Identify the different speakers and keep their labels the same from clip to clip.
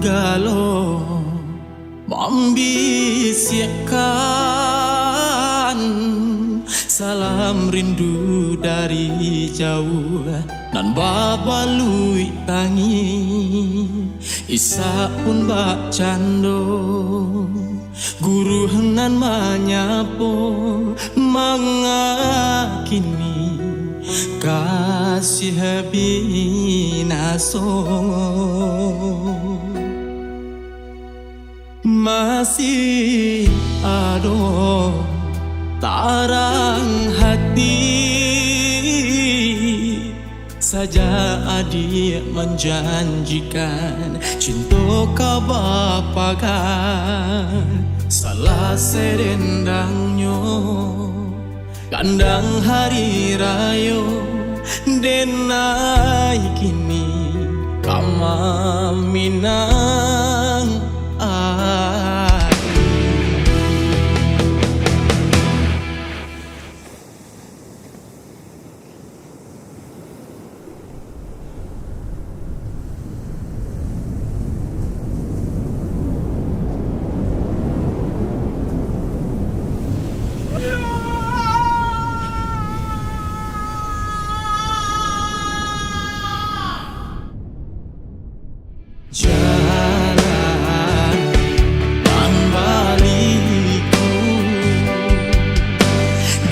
Speaker 1: galo membisikkan salam rindu dari jauh nan babalui tangi isa pun bak cando guru nan menyapo mengakini kasih binaso masih ada tarang hati saja adik menjanjikan cinta kabapakan salah serendangnya kandang hari rayo denai kini kama minang jalan dan baliku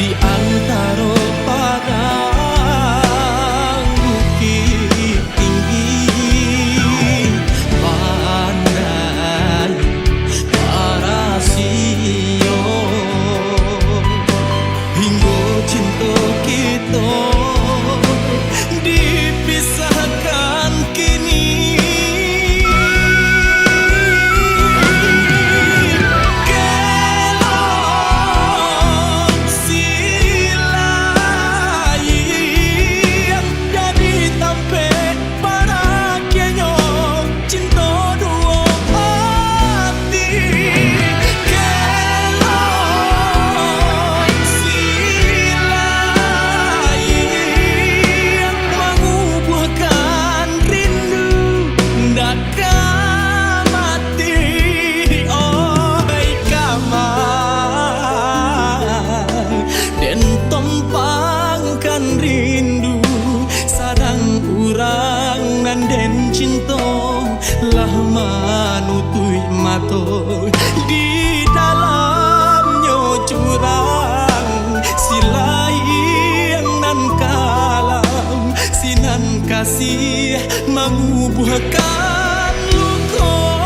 Speaker 1: di antara padang bukit tinggi pandai parasio hingga cinta kita dipisahkan kini. Rindu sadang urang nan den cinta lah manutui mato di dalamnya curang silai nan kalam sinan kasih mengubuhkan luka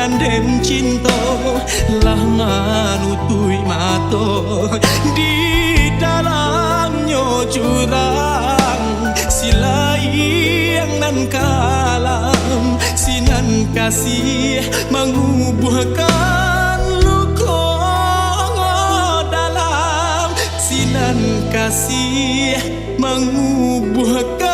Speaker 1: den cinta lah manutui mato di dalamnya curang silai nan kalam sinan kasih mengubuhkan luka dalam sinan kasih mengubuhkan